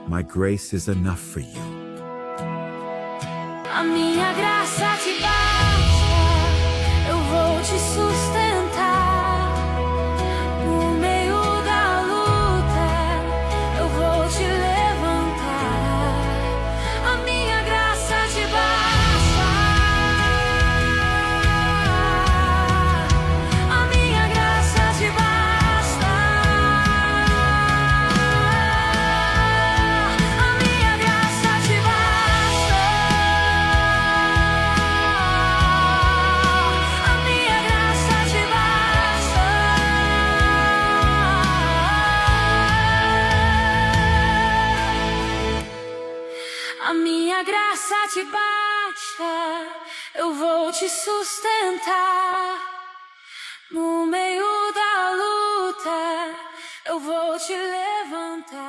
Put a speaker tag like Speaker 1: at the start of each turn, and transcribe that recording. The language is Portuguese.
Speaker 1: My grace is enough for you.
Speaker 2: A minha graça te basta, eu vou te sustentar. No meio da luta, eu vou te levantar. A minha graça te basta. A minha graça te basta. A minha graça te basta. A minha graça te basta. A minha graça te basta, eu vou te sustentar. No meio da luta, eu vou te levantar.